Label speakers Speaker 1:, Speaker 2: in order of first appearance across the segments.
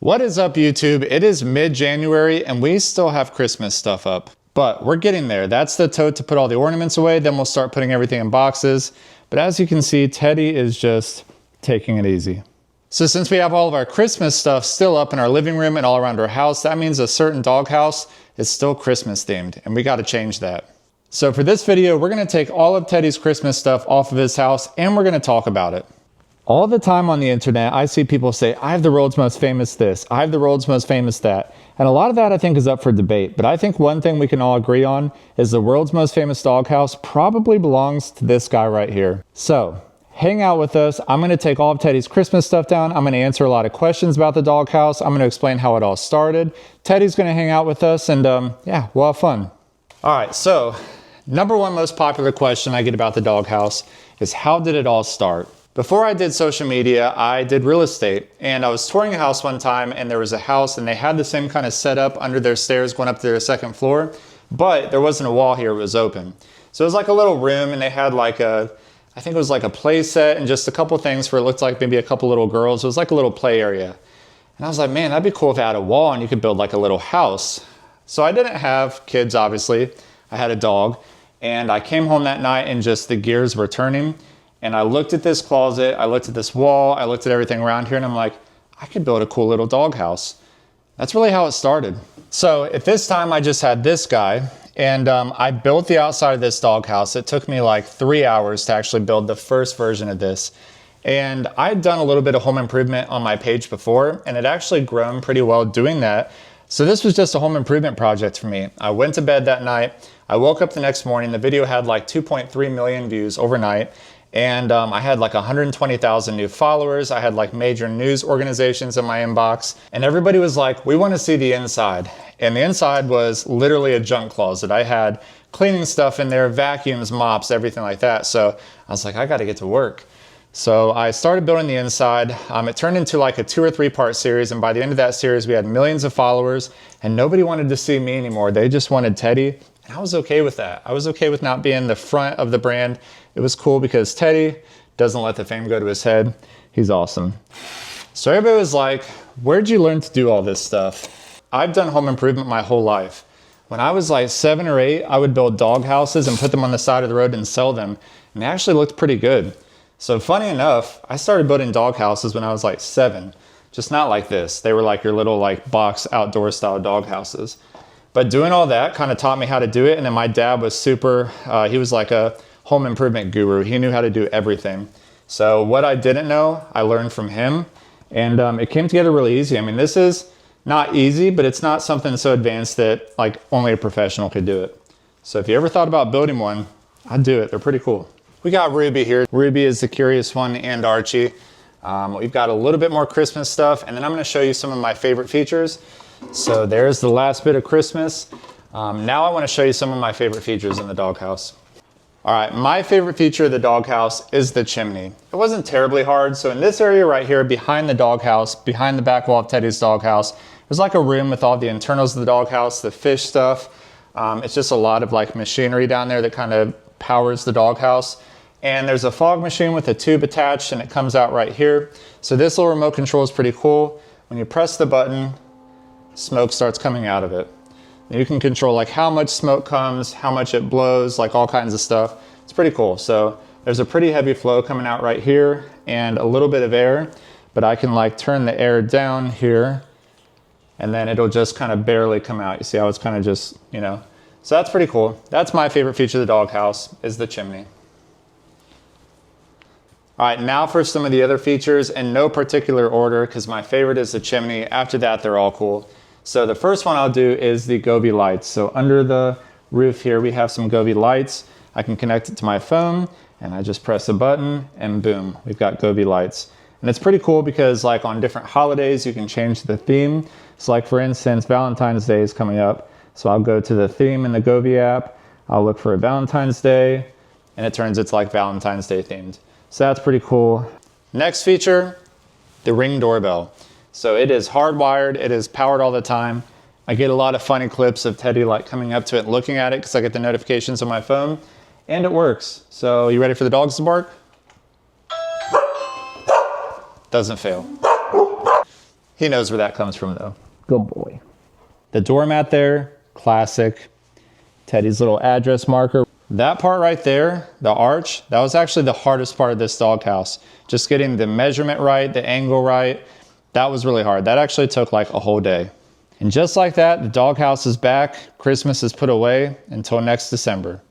Speaker 1: What is up, YouTube? It is mid-January and we still have Christmas stuff up, but we're getting there. That's the tote to put all the ornaments away. Then we'll start putting everything in boxes. But as you can see, Teddy is just taking it easy. So since we have all of our Christmas stuff still up in our living room and all around our house, that means a certain doghouse is still Christmas themed, and we got to change that. So for this video, we're going to take all of Teddy's Christmas stuff off of his house and we're going to talk about it. All the time on the internet, I see people say, I have the world's most famous this, I have the world's most famous that. And a lot of that I think is up for debate, but I think one thing we can all agree on is the world's most famous doghouse probably belongs to this guy right here. So hang out with us. I'm going to take all of Teddy's Christmas stuff down. I'm going to answer a lot of questions about the doghouse. I'm going to explain how it all started. Teddy's going to hang out with us and yeah, we'll have fun. All right, so number one most popular question I get about the doghouse is how did it all start? Before I did social media, I did real estate, and I was touring a house one time and there was a house and they had the same kind of setup under their stairs going up to their second floor, but there wasn't a wall here, it was open. So it was like a little room and they had like I think it was like a play set and just a couple things for it looked like maybe a couple little girls. It was like a little play area. And I was like, man, that'd be cool if it had a wall and you could build like a little house. So I didn't have kids, obviously. I had a dog and I came home that night and just the gears were turning. And I looked at this closet, I looked at this wall, I looked at everything around here and I'm like, I could build a cool little doghouse. That's really how it started. So at this time I just had this guy and I built the outside of this doghouse. It took me like 3 hours to actually build the first version of this. And I'd done a little bit of home improvement on my page before and it actually grown pretty well doing that. So this was just a home improvement project for me. I went to bed that night. I woke up the next morning. The video had like 2.3 million views overnight. And I had like 120,000 new followers. I had like major news organizations in my inbox and everybody was like, we want to see the inside. And the inside was literally a junk closet. I had cleaning stuff in there, vacuums, mops, everything like that. So I was like, I got to get to work. So I started building the inside. It turned into like a 2 or 3 part series. And by the end of that series, we had millions of followers and nobody wanted to see me anymore. They just wanted Teddy. And I was okay with that. I was okay with not being the front of the brand. It was cool because Teddy doesn't let the fame go to his head. He's awesome. So everybody was like, where'd you learn to do all this stuff? I've done home improvement my whole life. When I was like 7 or 8, I would build dog houses and put them on the side of the road and sell them. And they actually looked pretty good. So funny enough, I started building dog houses when I was like 7. Just not like this. They were like your little like box outdoor style dog houses. But doing all that kind of taught me how to do it. And then my dad was super, he was like a home improvement guru. He knew how to do everything. So what I didn't know, I learned from him. And it came together really easy. I mean, this is not easy, but it's not something so advanced that like only a professional could do it. So if you ever thought about building one, I'd do it. They're pretty cool. We got Ruby here. Ruby is the curious one and Archie. We've got a little bit more Christmas stuff. And then I'm going to show you some of my favorite features. So there's the last bit of Christmas. Now I want to show you some of my favorite features in the doghouse. All right, my favorite feature of the doghouse is the chimney. It wasn't terribly hard. So in this area right here, behind the doghouse, behind the back wall of Teddy's doghouse, there's like a room with all the internals of the doghouse, the fish stuff. It's just a lot of like machinery down there that kind of powers the doghouse. And there's a fog machine with a tube attached and it comes out right here. So this little remote control is pretty cool. When you press the button, smoke starts coming out of it. You can control like how much smoke comes, how much it blows, like all kinds of stuff. It's pretty cool. So there's a pretty heavy flow coming out right here and a little bit of air, but I can like turn the air down here and then it'll just kind of barely come out. You see how it's kind of just, you know, so that's pretty cool. That's my favorite feature of the doghouse is the chimney. All right, now for some of the other features in no particular order because my favorite is the chimney. After that, they're all cool. So the first one I'll do is the Govee lights. So under the roof here, we have some Govee lights. I can connect it to my phone and I just press a button and boom, we've got Govee lights. And it's pretty cool because like on different holidays, you can change the theme. So like for instance, Valentine's Day is coming up. So I'll go to the theme in the Govee app. I'll look for a Valentine's Day and it turns it's like Valentine's Day themed. So that's pretty cool. Next feature, the Ring doorbell. So it is hardwired, it is powered all the time. I get a lot of funny clips of Teddy like coming up to it and looking at it because I get the notifications on my phone and it works. So you ready for the dogs to bark? Doesn't fail. He knows where that comes from though. Good boy. The doormat there, classic. Teddy's little address marker. That part right there, the arch, that was actually the hardest part of this doghouse. Just getting the measurement right, the angle right, that was really hard. That actually took like a whole day. And just like that, the doghouse is back. Christmas is put away until next December.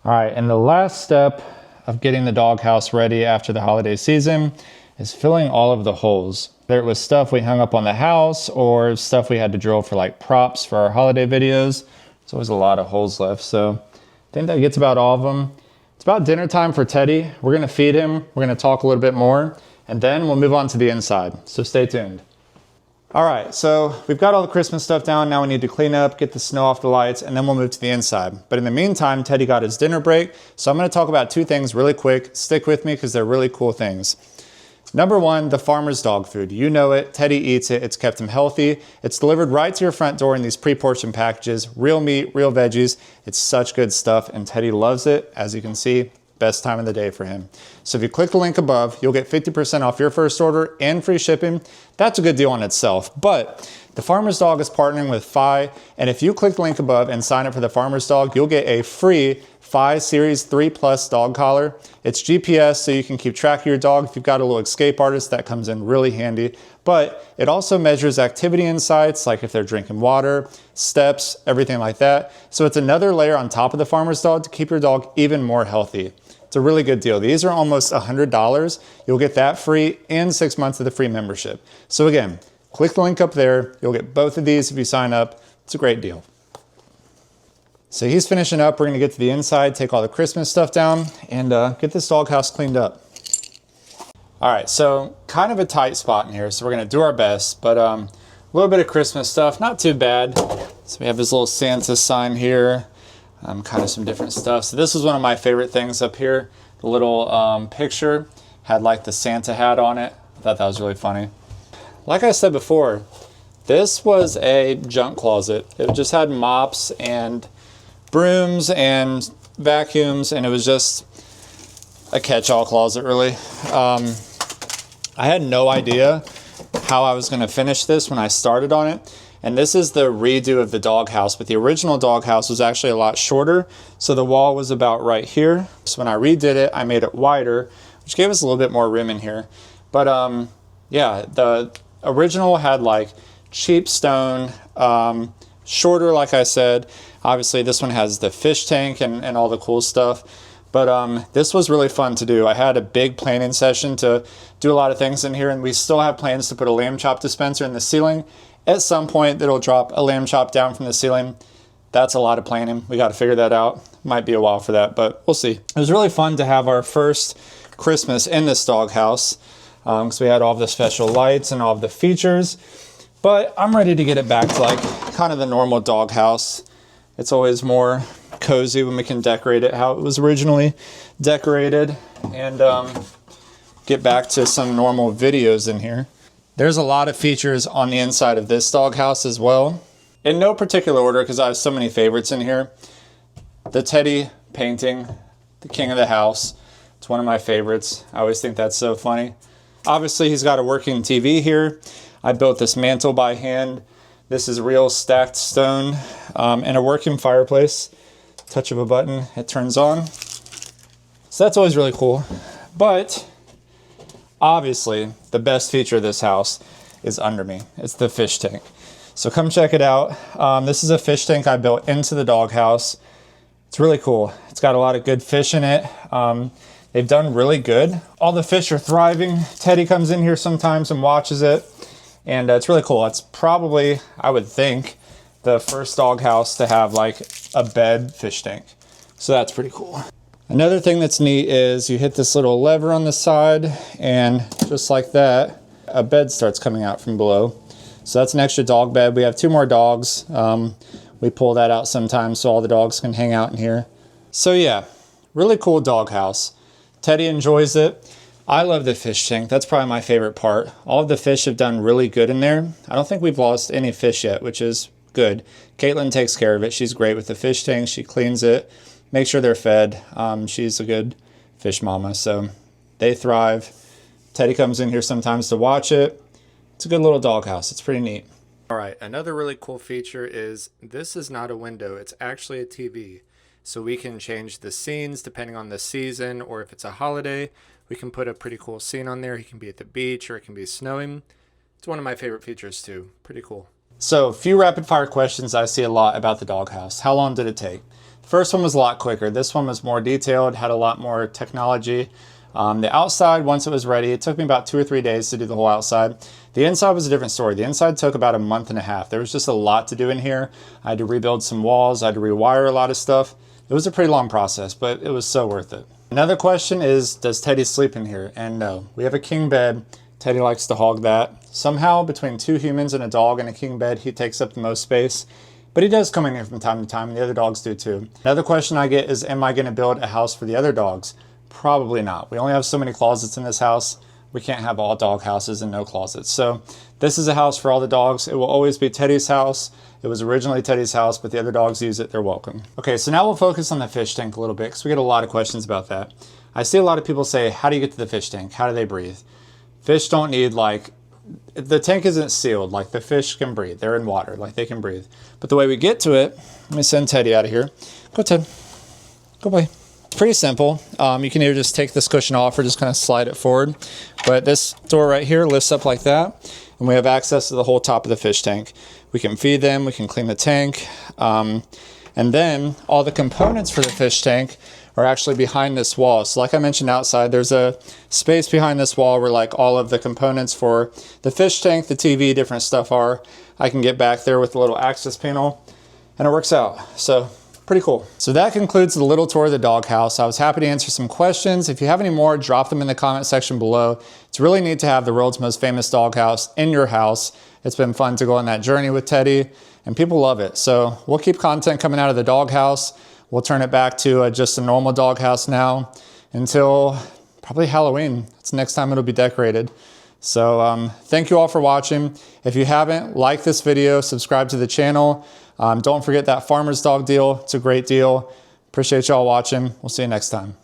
Speaker 1: All right, and the last step of getting the doghouse ready after the holiday season is filling all of the holes. There was stuff we hung up on the house or stuff we had to drill for like props for our holiday videos. There's always a lot of holes left, so I think that gets about all of them. It's about dinner time for Teddy. We're gonna feed him, we're gonna talk a little bit more, and then we'll move on to the inside, so stay tuned. All right, so we've got all the Christmas stuff down. Now we need to clean up, get the snow off the lights, and then we'll move to the inside. But in the meantime, Teddy got his dinner break, so I'm gonna talk about two things really quick. Stick with me because they're really cool things. Number one, the farmer's dog food. You know it, Teddy eats it, it's kept him healthy. It's delivered right to your front door in these pre-portioned packages, real meat, real veggies. It's such good stuff and Teddy loves it. As you can see, best time of the day for him. So if you click the link above, you'll get 50% off your first order and free shipping. That's a good deal on itself, but the Farmer's Dog is partnering with Fi, and if you click the link above and sign up for the Farmer's Dog, you'll get a free Fi Series 3 Plus dog collar. It's GPS, so you can keep track of your dog. If you've got a little escape artist, that comes in really handy. But it also measures activity insights, like if they're drinking water, steps, everything like that. So it's another layer on top of the Farmer's Dog to keep your dog even more healthy. It's a really good deal. These are almost $100. You'll get that free and 6 months of the free membership. So again, click the link up there. You'll get both of these if you sign up. It's a great deal. So he's finishing up. We're gonna get to the inside, take all the Christmas stuff down, and get this doghouse cleaned up. All right, so kind of a tight spot in here, so we're gonna do our best, but a little bit of Christmas stuff, not too bad. So we have this little Santa sign here, kind of some different stuff. So this was one of my favorite things up here. The little picture had like the Santa hat on it. I thought that was really funny. Like I said before, this was a junk closet. It just had mops and brooms and vacuums, and it was just a catch-all closet, really. I had no idea how I was gonna finish this when I started on it. And this is the redo of the doghouse, but the original doghouse was actually a lot shorter. So the wall was about right here. So when I redid it, I made it wider, which gave us a little bit more room in here. But yeah, the original had like cheap stone, shorter, like I said. Obviously this one has the fish tank and all the cool stuff. But this was really fun to do. I had a big planning session to do a lot of things in here, and we still have plans to put a lamb chop dispenser in the ceiling. At some point, it'll drop a lamb chop down from the ceiling. That's a lot of planning. We got to figure that out. Might be a while for that, but we'll see. It was really fun to have our first Christmas in this doghouse because we had all the special lights and all of the features. But I'm ready to get it back to like kind of the normal doghouse. It's always more cozy when we can decorate it how it was originally decorated and get back to some normal videos in here. There's a lot of features on the inside of this doghouse as well. In no particular order because I have so many favorites in here. The Teddy painting, the king of the house. It's one of my favorites. I always think that's so funny. Obviously he's got a working TV here. I built this mantle by hand. This is real stacked stone and a working fireplace. Touch of a button, it turns on. So that's always really cool. But obviously, the best feature of this house is under me. It's the fish tank. So come check it out. This is a fish tank I built into the doghouse. It's really cool. It's got a lot of good fish in it. They've done really good. All the fish are thriving. Teddy comes in here sometimes and watches it. And it's really cool. It's probably, I would think, the first doghouse to have like a bed fish tank. So that's pretty cool. Another thing that's neat is you hit this little lever on the side and just like that, a bed starts coming out from below. So that's an extra dog bed. We have 2 more dogs. We pull that out sometimes so all the dogs can hang out in here. So yeah, really cool doghouse. Teddy enjoys it. I love the fish tank. That's probably my favorite part. All of the fish have done really good in there. I don't think we've lost any fish yet, which is good. Caitlin takes care of it. She's great with the fish tank. She cleans it, makes sure they're fed. She's a good fish mama, so they thrive. Teddy comes in here sometimes to watch it. It's a good little doghouse. It's pretty neat. All right, another really cool feature is this is not a window. It's actually a TV. So we can change the scenes depending on the season, or if it's a holiday, we can put a pretty cool scene on there. He can be at the beach or it can be snowing. It's one of my favorite features too. Pretty cool. So a few rapid fire questions I see a lot about the doghouse. How long did it take? The first one was a lot quicker. This one was more detailed, had a lot more technology. The outside, once it was ready, it took me about 2 or 3 days to do the whole outside. The inside was a different story. The inside took about a month and a half. There was just a lot to do in here. I had to rebuild some walls. I had to rewire a lot of stuff. It was a pretty long process, but it was so worth it. Another question is, does Teddy sleep in here? And no, we have a king bed. Teddy likes to hog that. Somehow, between 2 humans and a dog and a king bed, he takes up the most space. But he does come in here from time to time, and the other dogs do too. Another question I get is, am I going to build a house for the other dogs? Probably not. We only have so many closets in this house. We can't have all dog houses and no closets. So this is a house for all the dogs. It will always be Teddy's house. It was originally Teddy's house, but the other dogs use it. They're welcome. Okay, so now we'll focus on the fish tank a little bit because we get a lot of questions about that. I see a lot of people say, how do you get to the fish tank? How do they breathe? Fish don't need, like, the tank isn't sealed. Like, the fish can breathe. They're in water. Like, they can breathe. But the way we get to it, let me send Teddy out of here. Go, Ted. Go play. Pretty simple. You can either just take this cushion off or just kind of slide it forward. But this door right here lifts up like that, and we have access to the whole top of the fish tank. We can feed them, we can clean the tank, and then all the components for the fish tank are actually behind this wall. So like I mentioned outside, there's a space behind this wall where like all of the components for the fish tank, the TV, different stuff are. I can get back there with a little access panel, and it works out. So pretty cool. So that concludes the little tour of the doghouse. I was happy to answer some questions. If you have any more, drop them in the comment section below. It's really neat to have the world's most famous doghouse in your house. It's been fun to go on that journey with Teddy, and people love it. So we'll keep content coming out of the doghouse. We'll turn it back to just a normal doghouse now until probably Halloween. That's the next time it'll be decorated. So thank you all for watching. If you haven't, like this video, subscribe to the channel. Don't forget that farmer's dog deal. It's a great deal. Appreciate y'all watching. We'll see you next time.